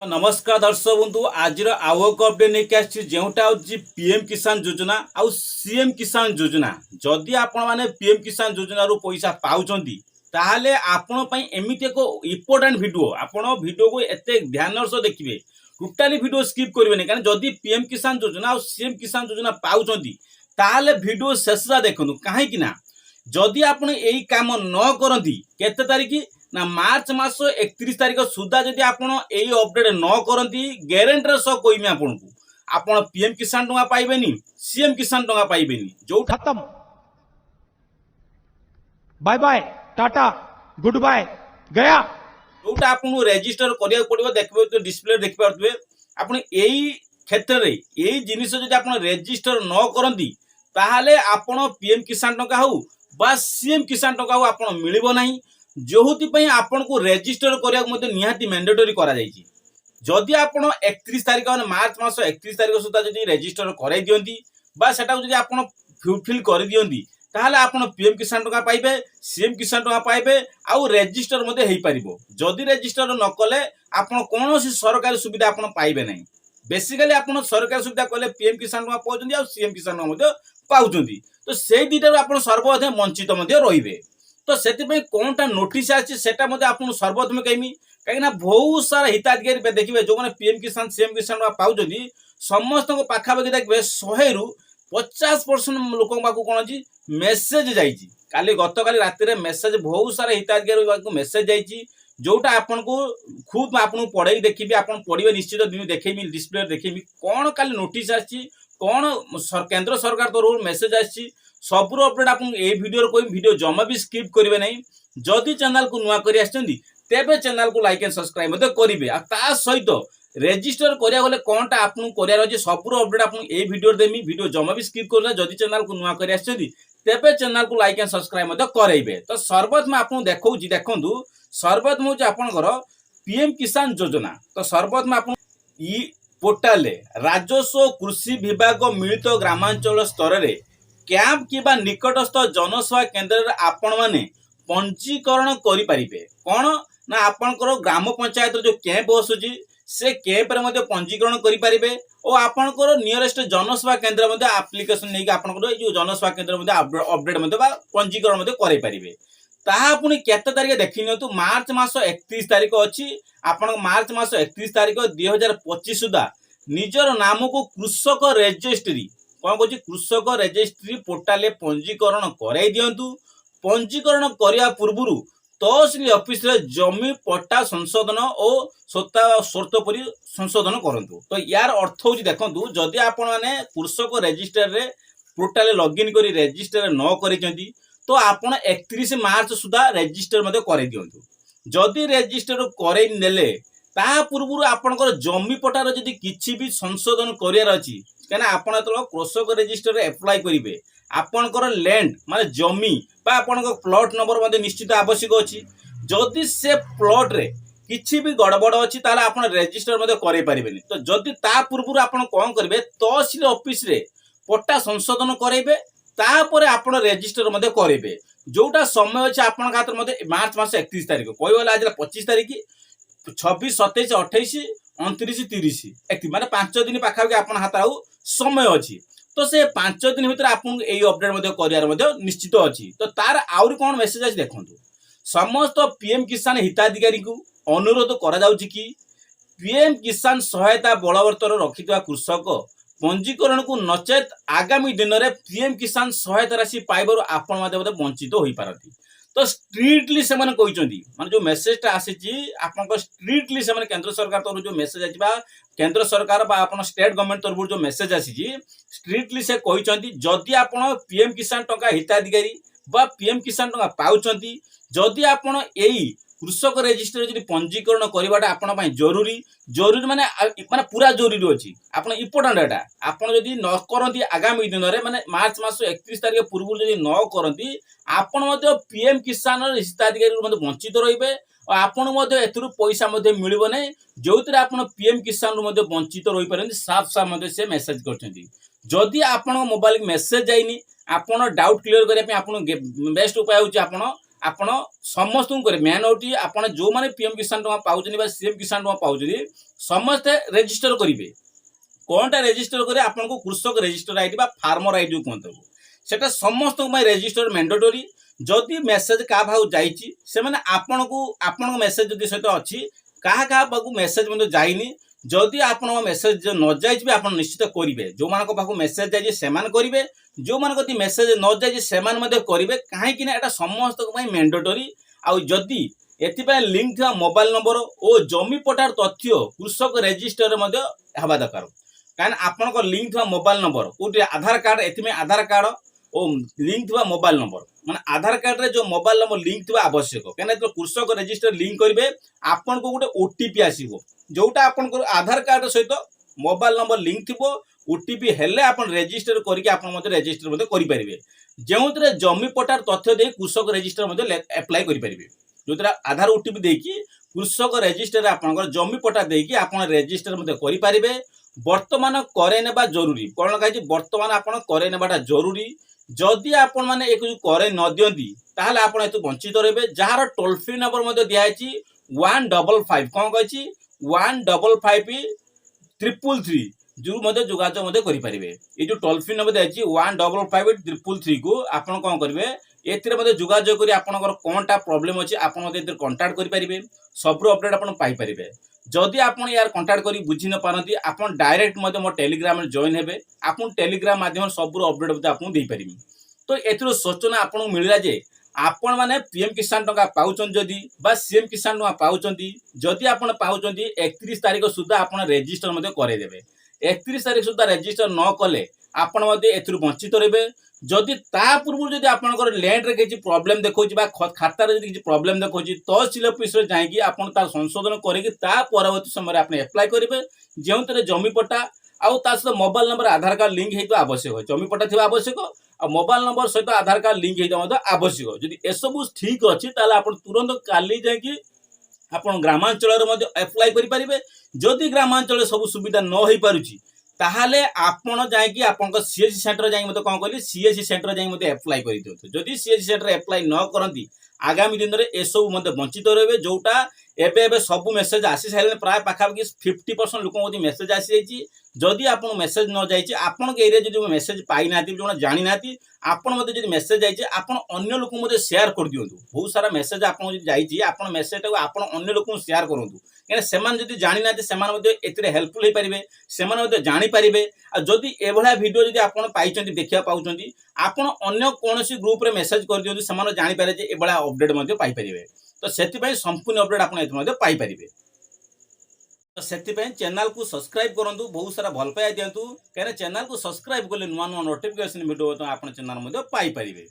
नमस्कार दर्शक बंधु आज आउ एक अपडेट नहीं आसी जोटा हूँ पीएम किसान योजना आउ सीएम किसान योजना जदि आपण मैंने पीएम किसान योजना रू पैसा पाउछंती ताहले आपण पई एमिति एक इम्पोर्टेंट वीडियो आपण वीडियो को एते ध्यान सह देखिए टोटाली वीडियो स्किप करेंगे कारण जदि पीएम किसान योजना और सीएम किसान योजना पाउछंती ताहले वीडियो शेष देखु कहीं जदि आपण यही काम न करती केते तारिख ना मार्च मास 31 तारिख सुधा जदि आपण यही अपडेट न करती ग्यारंटी सह कहमी आपन को आपण पीएम किसान टंका पाइबेनी सीएम किसान टंका पाइबेनी जो खत्म bye bye tata good bye गया जोटा आपन रजिस्टर करिया पड़िबो देखबे तो डिस्प्ले देखि पारथबे आपण एही क्षेत्र रे एही जिनिस जदि आपण रजिस्टर न करंती ताहाले आपण पीएम किसान टंका हो बा सीएम किसान टंका हो आपण मिलिबो नाही जोथि आपन को रजिस्टर करिया निहाती मैंडेटरी करा जायछि जदि आपण 31 तारिख माने मार्च मास 31 तारिख सुधा जदि रजिस्टर कराई दियंती बा सेटा जदि आपण फुलफिल कर दियंती ताहाले आपण पीएम किसान टंका पाइबे सीएम किसान टंका पाइबे आउ रजिस्टर मध्ये हेई परिबो जदि रजिस्टर न कले आपण कोनोसी सरकारी सुविधा आपण पाइबे नाही बेसिकली आपण सरकारी सुविधा कले पीएम किसान टंका पाउछंती आउ सीएम किसान टंका मध्ये पाउछंती तो सेई दिटा आपण सर्वप्रथम वंचित मध्ये रहिबे तो से कौनटा नोटिस आछि सेटा मध्ये आपन सर्वप्रथम कहमी कहीं बहुत सारा हिताधिकारी देखिए जो मैंने पीएम किसान सीएम किसान पाउछंती समस्त पाखापाखि देखिए 100 रु 50% लोक कौन अच्छी मेसेज जाइए काली गत काली राति मेसेज बहुत सारा हिताधिकारी मेसेज जाइए जोटा आपन को खुद आपन पढ़े देखी आप पढ़े निश्चित देखेमी डिस्प्ले देखेमी कौन काली नोटिस आछि कौन केंद्र सरकार तरफ मेसेज आछि सबुर अपडेट आप वीडियो कोई वीडियो जमा भी स्किप करेंगे नहीं जदि चैनल को नुआ कर तेबे चैनल को लाइक एंड सब्सक्राइब करेंगे आ सहित रजिस्टर करिया गले कोनटा आपन करिया अछि सबुर अपडेट आपन ए वीडियो देमी वीडियो जमा भी स्किप करना जदि चैनल को नुआ कर तेबे चैनल को लाइक एंड सब्सक्राइब करेंगे तो सर्वप्रथम आपन देखंतु सर्वप्रथम होछि आपनकर पीएम किसान योजना तो सर्वप्रथम आपन ई पोर्टल राजस्व कृषि विभाग मिलित ग्रामांचल स्तर रे कैंप किबा निकटस्थ जनसेवा केन्द्र आपण माने पंजीकरण करि परिबे कोन ना आपनकर ग्राम पंचायत जो कैंप बसुची से कैंप रे मध्ये पंजीकरण करि परिबे और आपनकर नियरेस्ट जनसेवा केन्द्र मध्ये एप्लिकेशन नै कि आपनकर जो जनसेवा केन्द्र मध्ये अपडेट मध्ये बा पंजीकरण मध्ये करै परिबे ताहा पुनी केते तारिख देखि नियतु मार्च मास 31 तारिख अछि आपन मार्च मास 31 तारिख 2025 सुधा निजर नाम को कृषक रजिस्ट्री कौन कह कृषक रजिस्ट्री पोर्टाल पंजीकरण कराई दिंतु पंजीकरण करने पूर्व तहसिल ऑफिस रे जमी पट्टा संशोधन और सत्ता शर्त पर संशोधन करंतु तो यार अर्थ हो देखंतु जदि आपण माने कृषक रजिस्टर रे पोर्टाल लॉगिन करी रजिस्टर न करिसेंती तो आपण 31 मार्च सुधा रजिस्टर मध्ये कराई दिंतु जदि रजिस्टर कराई नेले ता पूर्व आपनकर जमी पट्टार जदि किछि भी संशोधन करियार अछि कहना आपण तो कृषक रजिस्टर रे अप्लाई करिवे आपनकर लैंड माने जमी बा आपनकर प्लॉट नंबर मध्ये निश्चित आवश्यक अछि जदि से प्लॉट रे किछि भी गड़बड़ अछि ताला आपण रजिस्टर मध्ये करै परिबेनी तो जदि ता पूर्व आपण कोन करबे तहसील ऑफिस रे पट्टा संशोधन करैबे तापर आपण रजिस्टर मध्ये करैबे जोटा समय अछि आपण खातर मध्ये मार्च मास 31 तारिख कोइ वाला आज 25 तारिख 26 27 28 29 30 एक माने 5 दिन पाखा आपण हाथ आउ समय अछि तो से 5 दिन भीतर आपन एई अपडेट मध्ये करियार मध्ये निश्चित अछि तो तार आउर कोन मेसेज अछि देखंतु समस्त पीएम किसान हिताधिकारी को अनुरोध करा जाउछि कि पीएम किसान सहायता बलवर्तर रखितवा कृषक पंजीकरण को नचेत आगामी दिन रे पीएम किसान सहायता राशि पाइबार आपण मध्ये वंचित होई पारती तो स्ट्रिक्टली से माने कहिसंती माने जो मेसेजटा आसीची आपन स्ट्रिक्टली से माने केंद्र सरकार तरफ जो मेसेज आछि बा केंद्र सरकार बा आपन स्टेट गवर्नमेंट तरफ जो मेसेज आसीची स्ट्रिक्टली से कहिसंती जदि आपन पीएम किसान टंका हिताधिकारी बा पीएम किसान टंका पाउचंती जदि आपन एई कृषक रजिस्टर जदि पंजीकरण करवाटा आपण पई जरूरी जरूरी माने माने पूरा जरूरी अछि आपण इम्पोर्टेंट एटा आपण जदि न करंती आगामी दिन रे माने मार्च मास 31 तारिख पूर्व जदि न करंती आपण मध्ये पीएम किसान हिताधिकारी मध्ये वंचित रहिबे और आपण मध्ये एथुरु पैसा मध्ये मिलिबो नै जोतिर आपण पीएम किसान मध्ये वंचित रहि परंती साफ साफ मध्ये से मेसेज करछंती जदि आपण मोबाइल मेसेज जाइनी आपण डाउट क्लियर करिया पे आपण बेस्ट उपाय होची आपण समस्त को मेन ओटी आपण जो माने पीएम किसान टका पाउछनी बा सीएम किसान टका पाउछनी समस्ते रेजिस्टर करेंगे कौनटा रेजिस्टर करेंगे आपको कृषक रेजिस्टर आईडी बा फार्मर आईडी कहते सेटा समस्त रेजिस्टर मैंडेटरी जदि मेसेज क्या भाव जाइए से आपण को आपण मेसेज जदि सहित अच्छी क्या मेसेज जाइनी जदि आपण मेसेज न जाइए आप निश्चित करेंगे जो मान पाक मेसेज जाइए से करेंगे जो मान मेसेज न जाइए से करेंगे कहीं समस्त मैंडेटरी आउ जदि एथिपाई लिंक था मोबाइल नंबर और जमी पट्टार तथ्य कृषक रेजिस्टर हवा दरकार कहीं आपंक लिंक था मोबाइल नंबर कौटे आधार कार्ड एथमें आधार कार्ड और लिंक था मोबाइल नंबर माने आधार कार्ड रे जो मोबाइल नंबर लिंक थी आवश्यक कहीं कृषक रेजिस्टर लिंक करेंगे आपन को गोटे ओटीपी आसो जोटा आपन आधार कार्ड सहित मोबाइल नंबर लिंक थी ओटीपी हेले आपन रेजिस्टर करके रेजिस्टर करेंगे जो जमी पट्टार तथ्य दे कृषक रेजिस्टर एप्लाई करेंगे जो आधार ओटीपी देकी कृषक रेजिस्टर आपनकर जमी पट्टा देकी आपन रेजिस्टर करेंगे वर्तमान करे नेबा जरूरी कौन कही वर्तमान आपन करे नेबाटा जरूरी जदि आपण माने एक करे न दियंती ताहले आपण एतु वंचित रहिबे जार टोल फ्री नंबर दिखाई 155 कौन कही 155 333 जो जोगाजोग करें ये जो टोल फ्री नंबर दिखाई 155 333 को आपन कौन करेंगे एथिरे जोगाजोग करी आपनकर कोनटा प्रॉब्लम अछि आपन मते कांटेक्ट करि परिबे सब अपडेट आपन पाई परिबे जदि आपन यार कांटेक्ट करी बुझी न पारंती आपन डायरेक्ट मते मो टेलीग्राम रे जॉइन हेबे आपन टेलीग्राम माध्यम सब अपडेट मते आपन देई परिबे तो एथिरो सूचना आपन मिलला जे आपण माने पीएम किसान टंका पाउचन जदि बा सीएम किसान टंका पाउचंती जदि आपण पाउचंती 31 तारिख सुद्धा आपण रजिस्टर मते करे देबे 31 तारिख सुद्धा रजिस्टर न कले आपण मते एथिरो वंचित रहबे जदि ता पूर्व जदि आपनकर लैंड रे किछि प्रॉब्लम देखौछि बा खाता रे जदि किछि प्रॉब्लम देखौछि तहसील ऑफिस रे जाईकि आपन तार संशोधन करिकि ता परवर्ती समय रे आपन अप्लाई करिवे जेउतरे जमी पट्टा आउ ता सहित मोबाइल नंबर आधार कार्ड लिंक हेतु आवश्यक है जमी पट्टा थिबा आवश्यक आ मोबाइल नंबर सहित आधार कार्ड लिंक हेतु आवश्यक जदि ए सब ठीक अछि ताले आपन तुरंत काली जाईकि आपन ग्रामांचल रे अप्लाई करि परिबे जदि ग्रामांचल सब सुविधा न होई पारुछि ताहले आपण जाईकि आपन सीएससी सेंटर जाई मते कोन कहली सीएससी सेंटर जाई मते अप्लाई करि दियौ जदि सीएससी सेंटर अप्लाई न करंती आगामी दिन रे ए सब मते वंचित रहबे जोटा एबे एबे सब मेसेज आसी साइले प्राय पाखापाखि 50% लोक मते मेसेज आसी जाईची जदि आपन मेसेज न जाईची आपन के एरिया जदि मेसेज पाई नाती जोना जानि नाती आपन मते जदि मेसेज जाईची आपन अन्य लोक मते शेयर कर दियंतु बहुत सारा मेसेज आपन जदि जाईची आपन मेसेज टा आपन अन्य लोक शेयर करंतु कहीं सेमान जदि जानि नाती सेमान मते एतिरे हेल्पफुल हे परिबे सेमान मते जानि परिबे आ जदि एभला वीडियो जदि आपन पाइचंती देखिया पाउचंती आपन अन्य कोनोसी ग्रुप रे मेसेज कर दियंतु सेमान जानि पारे जे एभला अपडेट मते पाई परिबे तो सेति संपूर्ण अपडेट आपन एत पाई परिबे तो सेति चैनल को सब्सक्राइब करंतु बहुत सारा भल पाया दियंतु कहीं चैनल को सब्सक्राइब कले नुआ नुआ नोटिफिकेशन वीडियो तो आपन चैनल पाई परिबे।